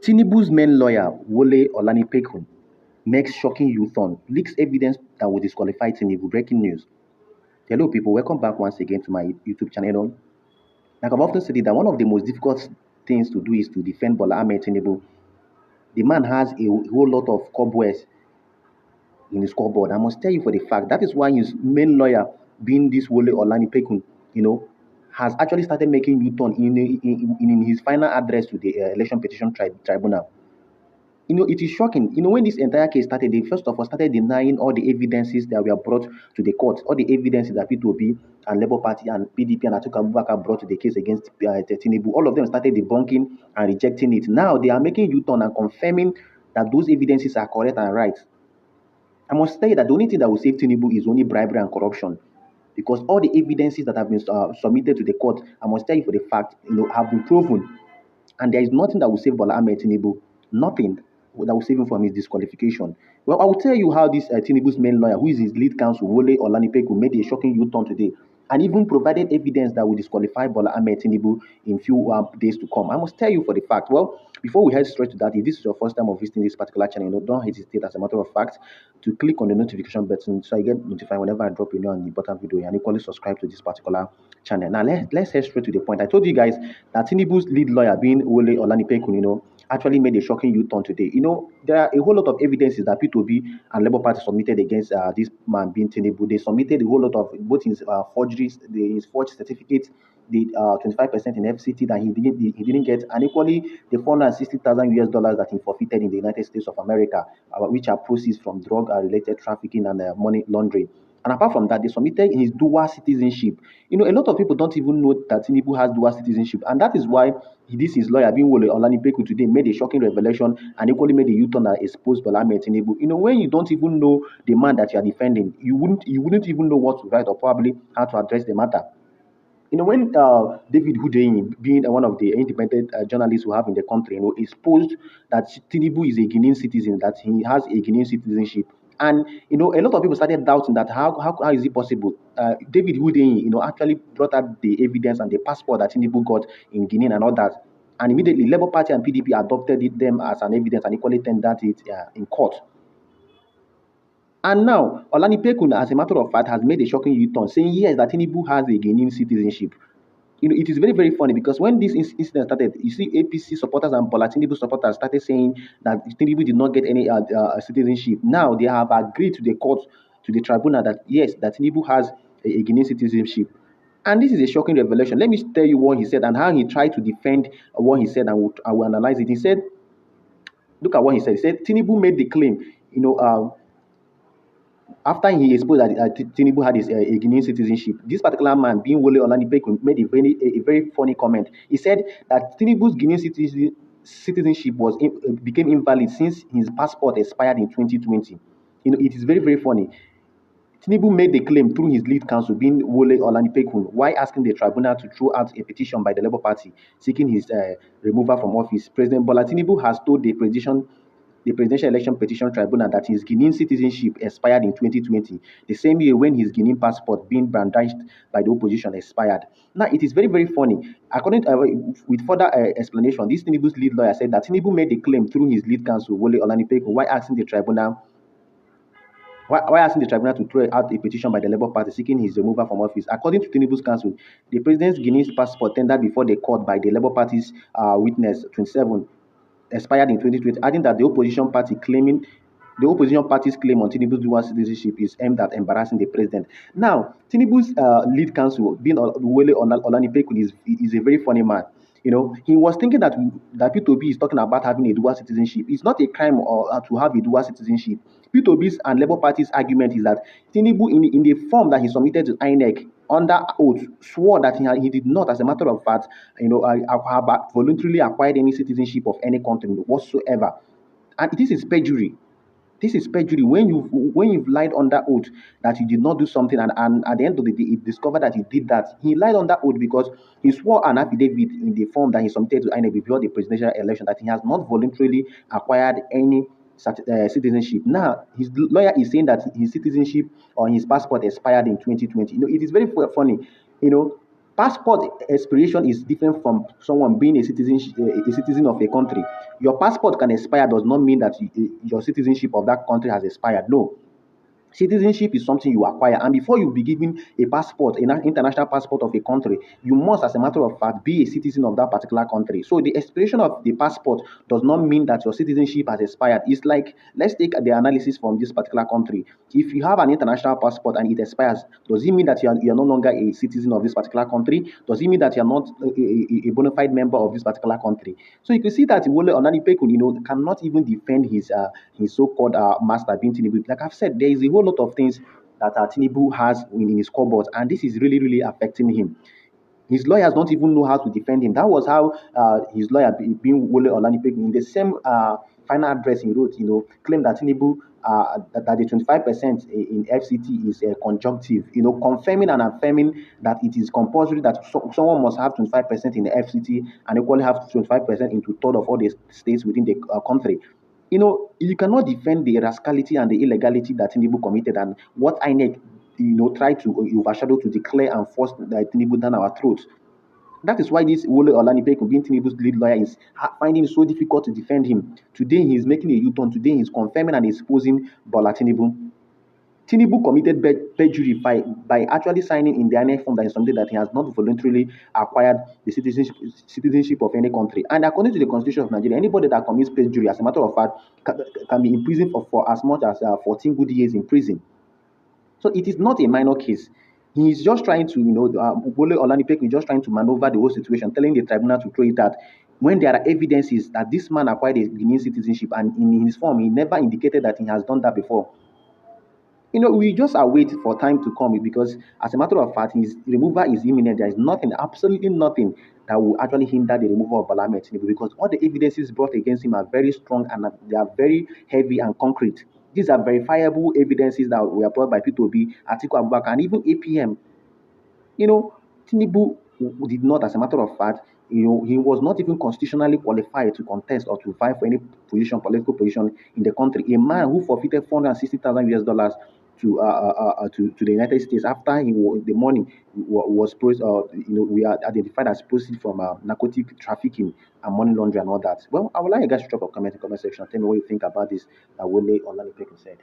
Tinubu's main lawyer, Olanipekun, makes shocking U-turn, leaks evidence that will disqualify Tinubu. Breaking news. Hello, people. Welcome back once again to my YouTube channel. Like I've often said, that one of the most difficult things to do is to defend Bola Tinubu. The man has a whole lot of cobwebs in his scoreboard. I must tell you for the fact that is why his main lawyer, being this Wole Olanipekun, has actually started making U-turn in his final address to the election petition tribunal. It is shocking. When this entire case started, they first of all started denying all the evidences that were brought to the court, all the evidences that P2B and Labour Party and PDP and Atiku Abubakar brought to the case against Tinubu. All of them started debunking and rejecting it. Now they are making U-turn and confirming that those evidences are correct and right. I must tell you that the only thing that will save Tinubu is only bribery and corruption, because all the evidences that have been submitted to the court, I must tell you for the fact, have been proven, and there is nothing that will save Bola Tinubu. Nothing that will save him from his disqualification. Well, I will tell you how this Tinubu's main lawyer, who is his lead counsel, Wole Olanipekun, made a shocking U-turn today, and even provided evidence that will disqualify Bola Tinubu in few days to come. I must tell you for the fact. Well, before we head straight to that, if this is your first time of visiting this particular channel, don't hesitate, as a matter of fact, to click on the notification button so I get notified whenever I drop a new and important video, and equally subscribe to this particular channel. Now let's head straight to the point. I told you guys that Tinubu's lead lawyer, being Wole Olanipekun, actually made a shocking U-turn today. There are a whole lot of evidences that P2B and Labour Party submitted against this man being Tinubu. They submitted a whole lot of both his forgeries, his forged certificates, the 25% in FCT that he didn't get, and equally the $460,000 that he forfeited in the United States of America, which are proceeds from drug-related trafficking and money laundering. And apart from that, they submitted his dual citizenship. A lot of people don't even know that Tinubu has dual citizenship, and that is why his lawyer, being Wole Olanipekun, today made a shocking revelation and equally made a U-turn that exposed Bola Tinubu. When you don't even know the man that you are defending, you wouldn't even know what to write or probably how to address the matter. When David Evídeñce, being one of the independent journalists we have in the country, exposed that Tinubu is a Guinean citizen, that he has a Guinean citizenship. And a lot of people started doubting that how is it possible? David Evídeñce, actually brought out the evidence and the passport that Tinubu got in Guinea and all that. And immediately, Labour Party and PDP adopted them as an evidence and equally tendered it in court. And now, Olanipekun, as a matter of fact, has made a shocking U-turn, saying yes, that Tinubu has a Guinean citizenship. It is very, very funny because when this incident started, you see APC supporters and Bola Tinubu supporters started saying that Tinubu did not get any citizenship. Now they have agreed to the court, to the tribunal, that yes, that Tinubu has a Guinean citizenship. And this is a shocking revelation. Let me tell you what he said and how he tried to defend what he said, and I will analyze it. He said, look at what he said. He said Tinubu made the claim, after he exposed that Tinubu had his a Guinean citizenship. This particular man, being Wole Olanipekun, made a very funny comment. He said that Tinubu's Guinean citizenship became invalid since his passport expired in 2020. It is very, very funny. Tinubu made the claim through his lead counsel, being Wole Olanipekun, while asking the tribunal to throw out a petition by the Labour Party seeking his removal from office. President Bola Tinubu has told the Presidential Election Petition Tribunal that his Guinean citizenship expired in 2020, the same year when his Guinean passport, being brandished by the opposition, expired. Now, it is very, very funny. According to, with further explanation, this Tinubu's lead lawyer said that Tinubu made the claim through his lead counsel, Wole Olanipekun, while asking the tribunal to throw out a petition by the Labour Party seeking his removal from office. According to Tinubu's counsel, the president's Guinean passport tendered before the court by the Labour Party's witness 27 expired in 2020, adding that the opposition party's claim on Tinubu's dual citizenship is aimed at embarrassing the president. Now, Tinubu's lead counsel, being Wole Olanipekun, is a very funny man. He was thinking that P2B is talking about having a dual citizenship. It's not a crime to have a dual citizenship. P2B's and Labour Party's argument is that Tinubu, in the form that he submitted to Inec under oath, swore that he did not, as a matter of fact, have voluntarily acquired any citizenship of any country whatsoever. And this is perjury. This is perjury when you've lied under oath that you did not do something, and at the end of the day, it discovered that he did that. He lied under oath because he swore an affidavit in the form that he submitted to INEC before the presidential election that he has not voluntarily acquired any citizenship. Now, his lawyer is saying that his citizenship or his passport expired in 2020. It is very funny. Passport expiration is different from someone being a citizen of a country. Your passport can expire does not mean that your citizenship of that country has expired. No, citizenship is something you acquire, and before you be given a passport, an international passport of a country, you must, as a matter of fact, be a citizen of that particular country. So the expiration of the passport does not mean that your citizenship has expired. It's like, let's take the analysis from this particular country. If you have an international passport and it expires, does it mean that you are no longer a citizen of this particular country? Does it mean that you are not a bona fide member of this particular country? So you can see that Wole Olanipekun, cannot even defend his so-called master being Tinubu. Like I've said, there is a whole lot of things that Tinubu has in his cupboard, and this is really, really affecting him. His lawyers don't even know how to defend him. That was how his lawyer, being Wole Olanipekun, in the same final address he wrote, claimed that Tinubu, that the 25% in FCT is conjunctive, confirming and affirming that it is compulsory that someone must have 25% in the FCT and equally have 25% into third of all the states within the country. You cannot defend the rascality and the illegality that Tinubu committed and what INEC, tried to overshadow to declare and force Tinubu down our throats. That is why this Wole Olanipekun, being Tinubu's lead lawyer, is finding it so difficult to defend him. Today, he's making a U-turn. Today, he's confirming and exposing Bola Tinubu. Tinubu committed perjury by actually signing in the INEC form that is something that he has not voluntarily acquired the citizenship of any country. And according to the Constitution of Nigeria, anybody that commits perjury, as a matter of fact, can be imprisoned for as much as 14 good years in prison. So it is not a minor case. He is just trying to, Wole Olanipekun is just trying to maneuver the whole situation, telling the tribunal to throw it out when there are evidences that this man acquired a Guinean citizenship, and in his form, he never indicated that he has done that before. We just await for time to come because, as a matter of fact, his removal is imminent. There is nothing, absolutely nothing, that will actually hinder the removal of Bala Tinubu because all the evidences brought against him are very strong and they are very heavy and concrete. These are verifiable evidences that were brought by P2B, Atiku Abubakar, and even APM. Tinubu did not, as a matter of fact, he was not even constitutionally qualified to contest or to vie for any political position in the country. A man who forfeited $460,000 to the United States after the money was we are identified as proceeds from narcotic trafficking and money laundering and all that. Well, I would like you guys to drop a comment in the comment section. Tell me what you think about this that Wole Olanipekun said.